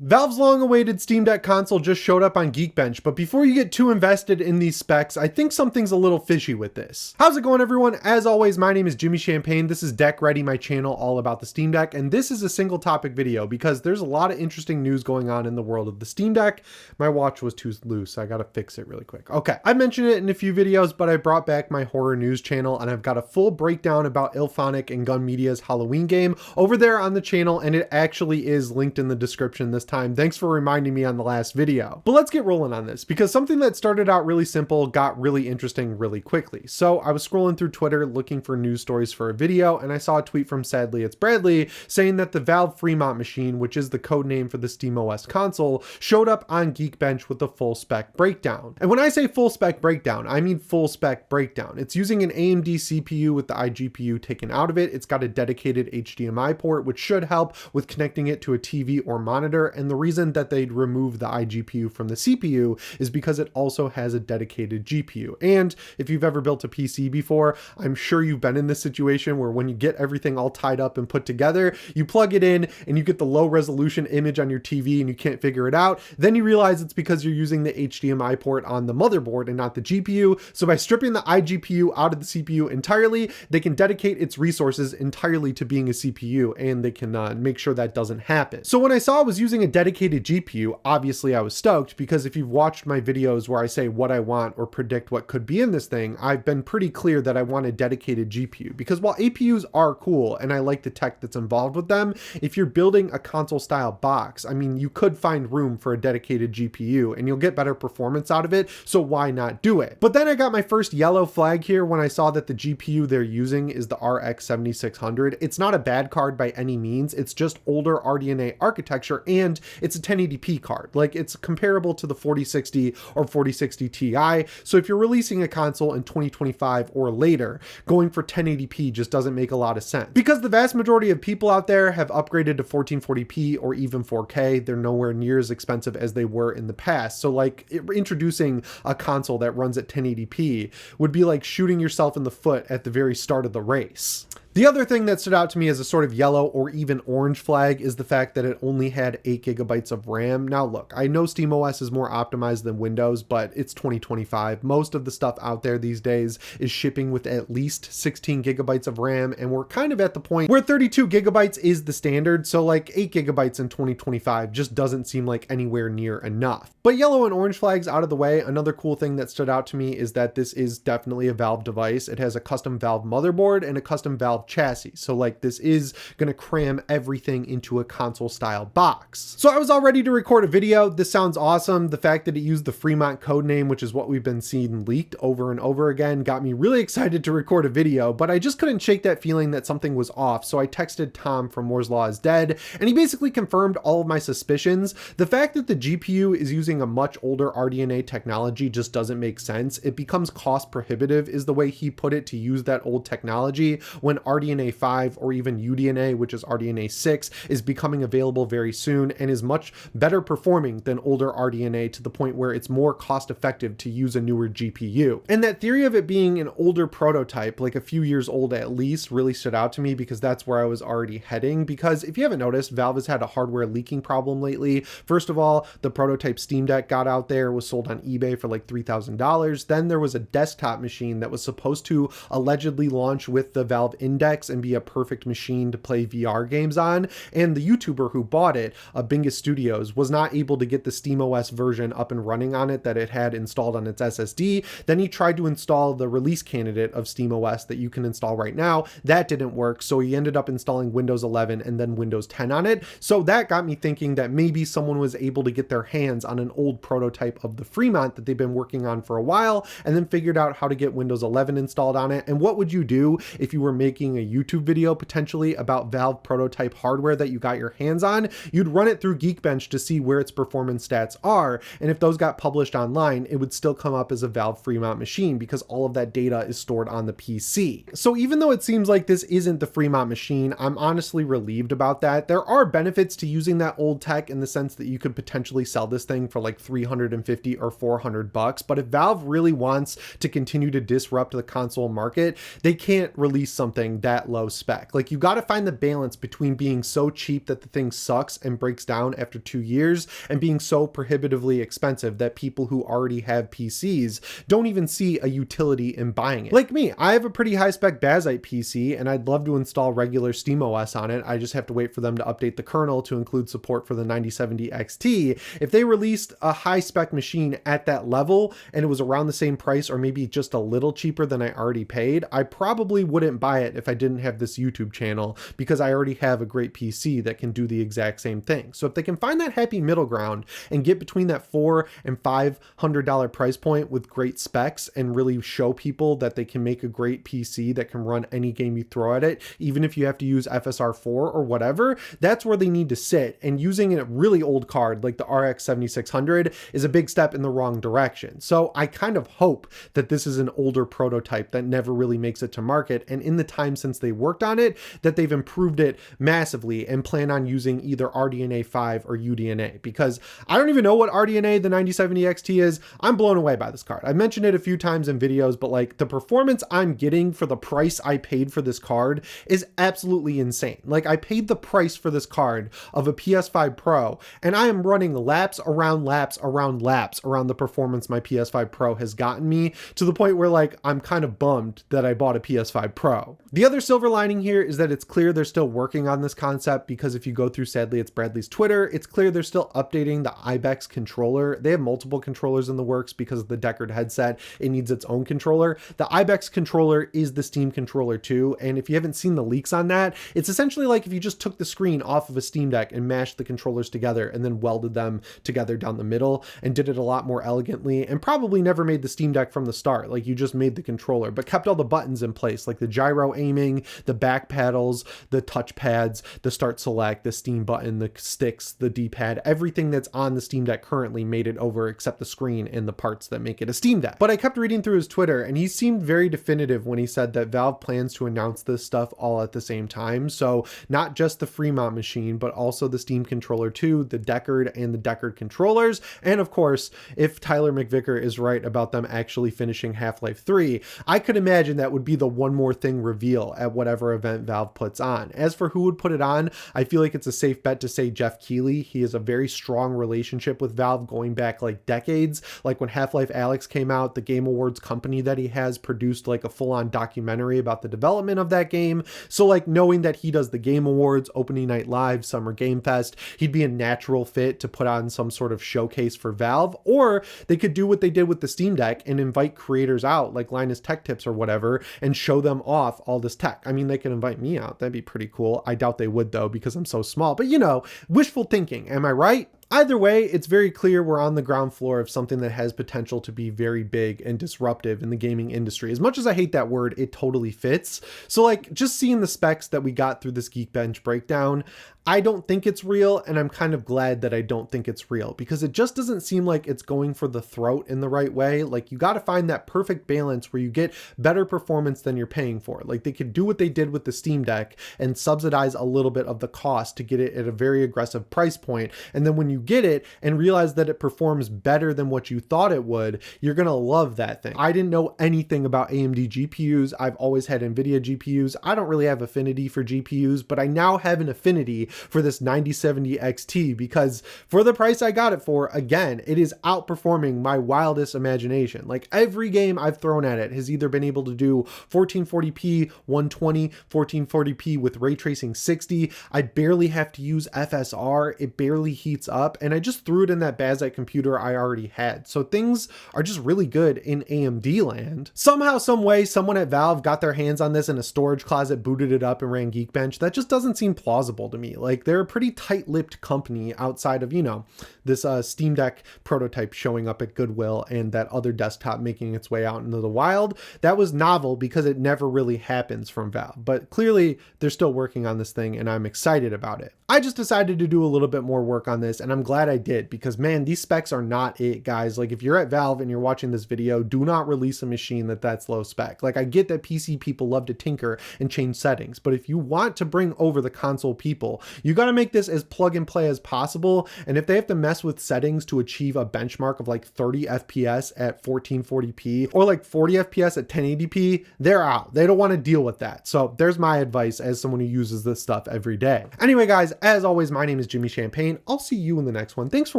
Valve's long-awaited Steam Deck console just showed up on Geekbench, but before you get too invested in these specs, I think something's a little fishy with this. How's it going, everyone? As always, my name is Jimmy Champagne. This is Deck Ready, my channel all about the Steam Deck, and this is a single topic video because there's a lot of interesting news going on in the world of the Steam Deck. My watch was too loose, so I gotta fix it really quick. Okay, I mentioned it in a few videos, but I brought back my horror news channel, and I've got a full breakdown about IllFonic and Gun Media's Halloween game over there on the channel, and it actually is linked in the description this time. Thanks for reminding me on the last video. But let's get rolling on this, because something that started out really simple got really interesting really quickly. So I was scrolling through Twitter looking for news stories for a video, and I saw a tweet from Sadly It's Bradley saying that the Valve Fremont machine, which is the code name for the SteamOS console, showed up on Geekbench with a full spec breakdown. And when I say full spec breakdown, I mean full spec breakdown. It's using an AMD CPU with the iGPU taken out of it. It's got a dedicated HDMI port, which should help with connecting it to a TV or monitor. And the reason that they'd remove the iGPU from the CPU is because it also has a dedicated GPU. And if you've ever built a PC before, I'm sure you've been in this situation where when you get everything all tied up and put together, you plug it in and you get the low resolution image on your TV and you can't figure it out. Then you realize it's because you're using the HDMI port on the motherboard and not the GPU. So by stripping the iGPU out of the CPU entirely, they can dedicate its resources entirely to being a CPU, and they can make sure that doesn't happen. So when I saw I was using a dedicated GPU, obviously I was stoked, because if you've watched my videos where I say what I want or predict what could be in this thing, I've been pretty clear that I want a dedicated GPU, because while APUs are cool and I like the tech that's involved with them, if you're building a console style box, I mean, you could find room for a dedicated GPU and you'll get better performance out of it, so why not do it? But then I got my first yellow flag here when I saw that the GPU they're using is the RX 7600. It's not a bad card by any means, it's just older RDNA architecture, and it's a 1080p card. Like, it's comparable to the 4060 or 4060 Ti. So if you're releasing a console in 2025 or later, going for 1080p just doesn't make a lot of sense, because the vast majority of people out there have upgraded to 1440p or even 4K. They're nowhere near as expensive as they were in the past. So like, introducing a console that runs at 1080p would be like shooting yourself in the foot at the very start of the race. The other thing that stood out to me as a sort of yellow or even orange flag is the fact that it only had 8 gigabytes of RAM. Now look, I know SteamOS is more optimized than Windows, but it's 2025. Most of the stuff out there these days is shipping with at least 16 gigabytes of RAM, and we're kind of at the point where 32 gigabytes is the standard, so like 8 gigabytes in 2025 just doesn't seem like anywhere near enough. But yellow and orange flags out of the way, another cool thing that stood out to me is that this is definitely a Valve device. It has a custom Valve motherboard and a custom Valve chassis. So like, this is going to cram everything into a console style box. So I was all ready to record a video. This sounds awesome. The fact that it used the Fremont code name, which is what we've been seeing leaked over and over again, got me really excited to record a video, but I just couldn't shake that feeling that something was off. So I texted Tom from Moore's Law is Dead, and he basically confirmed all of my suspicions. The fact that the GPU is using a much older RDNA technology just doesn't make sense. It becomes cost prohibitive is the way he put it, to use that old technology when RDNA 5 or even UDNA, which is RDNA 6, is becoming available very soon and is much better performing than older RDNA, to the point where it's more cost effective to use a newer GPU. And that theory of it being an older prototype, like a few years old at least, really stood out to me, because that's where I was already heading. Because if you haven't noticed, Valve has had a hardware leaking problem lately. First of all, the prototype Steam Deck got out there, was sold on eBay for like $3,000. Then there was a desktop machine that was supposed to allegedly launch with the Valve Index and be a perfect machine to play VR games on, and the YouTuber who bought it, Bingus Studios, was not able to get the SteamOS version up and running on it that it had installed on its SSD. Then he tried to install the release candidate of SteamOS that you can install right now. That didn't work, so he ended up installing Windows 11 and then Windows 10 on it. So that got me thinking that maybe someone was able to get their hands on an old prototype of the Fremont that they've been working on for a while, and then figured out how to get Windows 11 installed on it. And what would you do if you were making a YouTube video potentially about Valve prototype hardware that you got your hands on? You'd run it through Geekbench to see where its performance stats are, and if those got published online, it would still come up as a Valve Fremont machine, because all of that data is stored on the PC. So even though it seems like this isn't the Fremont machine, I'm honestly relieved about that. There are benefits to using that old tech, in the sense that you could potentially sell this thing for like $350 or $400, but if Valve really wants to continue to disrupt the console market, they can't release something that low spec. Like, you got to find the balance between being so cheap that the thing sucks and breaks down after 2 years and being so prohibitively expensive that people who already have PCs don't even see a utility in buying it. Like me, I have a pretty high spec Bazzite PC and I'd love to install regular SteamOS on it. I just have to wait for them to update the kernel to include support for the 9070 XT. If they released a high spec machine at that level and it was around the same price or maybe just a little cheaper than I already paid, I probably wouldn't buy it if I didn't have this YouTube channel, because I already have a great PC that can do the exact same thing. So if they can find that happy middle ground and get between that $400 and $500 price point with great specs and really show people that they can make a great PC that can run any game you throw at it, even if you have to use FSR4 or whatever, that's where they need to sit. And using a really old card like the RX 7600 is a big step in the wrong direction. So I kind of hope that this is an older prototype that never really makes it to market, and in the time since they worked on it, that they've improved it massively and plan on using either RDNA 5 or UDNA, because I don't even know what RDNA the 9070 XT is. I'm blown away by this card. I've mentioned it a few times in videos, but like, the performance I'm getting for the price I paid for this card is absolutely insane. Like, I paid the price for this card of a PS5 Pro and I am running laps around laps around laps around the performance my PS5 Pro has gotten me, to the point where like, I'm kind of bummed that I bought a PS5 Pro. The other silver lining here is that it's clear they're still working on this concept, because if you go through, sadly, it's Bradley's Twitter, it's clear they're still updating the IBEX controller. They have multiple controllers in the works because of the Deckard headset. It needs its own controller. The IBEX controller is the Steam controller too. And if you haven't seen the leaks on that, it's essentially like if you just took the screen off of a Steam Deck and mashed the controllers together and then welded them together down the middle and did it a lot more elegantly, and probably never made the Steam Deck from the start. Like, you just made the controller, but kept all the buttons in place, like the gyro aiming, the back paddles, the touch pads, the start select, the Steam button, the sticks, the D-pad, everything that's on the Steam Deck currently made it over except the screen and the parts that make it a Steam Deck. But I kept reading through his Twitter and he seemed very definitive when he said that Valve plans to announce this stuff all at the same time. So not just the Fremont machine, but also the Steam controller too, the Deckard and the Deckard controllers. And of course, if Tyler McVicker is right about them actually finishing Half-Life 3, I could imagine that would be the one more thing reveal at whatever event Valve puts on. As for who would put it on, I feel like it's a safe bet to say Jeff Keighley. He has a very strong relationship with Valve going back like decades. Like when Half-Life Alyx came out, the Game Awards company that he has produced like a full-on documentary about the development of that game. So like, knowing that he does the Game Awards, Opening Night Live, Summer Game Fest, he'd be a natural fit to put on some sort of showcase for Valve. Or they could do what they did with the Steam Deck and invite creators out like Linus Tech Tips or whatever and show them off all this tech. I mean, they could invite me out. That'd be pretty cool. I doubt they would though, because I'm so small, but you know, wishful thinking. Am I right? Either way, it's very clear we're on the ground floor of something that has potential to be very big and disruptive in the gaming industry. As much as I hate that word, it totally fits. So like, just seeing the specs that we got through this Geekbench breakdown, I don't think it's real, and I'm kind of glad that I don't think it's real, because it just doesn't seem like it's going for the throat in the right way. Like, you got to find that perfect balance where you get better performance than you're paying for. Like, they could do what they did with the Steam Deck and subsidize a little bit of the cost to get it at a very aggressive price point. And then when you get it and realize that it performs better than what you thought it would, you're going to love that thing. I didn't know anything about AMD GPUs. I've always had NVIDIA GPUs. I don't really have affinity for GPUs, but I now have an affinity for this 9070 XT, because for the price I got it for, again, it is outperforming my wildest imagination. Like, every game I've thrown at it has either been able to do 1440p 120, 1440p with ray tracing 60. I barely have to use FSR. It barely heats up, and I just threw it in that Bazzite computer I already had. So things are just really good in AMD land. Somehow, some way, someone at Valve got their hands on this in a storage closet, booted it up, and ran Geekbench. That just doesn't seem plausible to me. Like, they're a pretty tight-lipped company outside of, you know, this Steam Deck prototype showing up at Goodwill and that other desktop making its way out into the wild. That was novel because it never really happens from Valve, but clearly they're still working on this thing and I'm excited about it. I just decided to do a little bit more work on this, and I'm glad I did, because man, these specs are not it, guys. Like if you're at Valve and you're watching this video, do not release a machine that's low spec. Like I get that PC people love to tinker and change settings, but if you want to bring over the console people, you got to make this as plug and play as possible. And if they have to mess with settings to achieve a benchmark of like 30 FPS at 1440p or like 40 FPS at 1080p, they're out. They don't want to deal with that. So there's my advice as someone who uses this stuff every day. Anyway, guys, as always, my name is Jimmy Champagne. I'll see you in the next one. Thanks for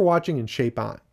watching and shape on.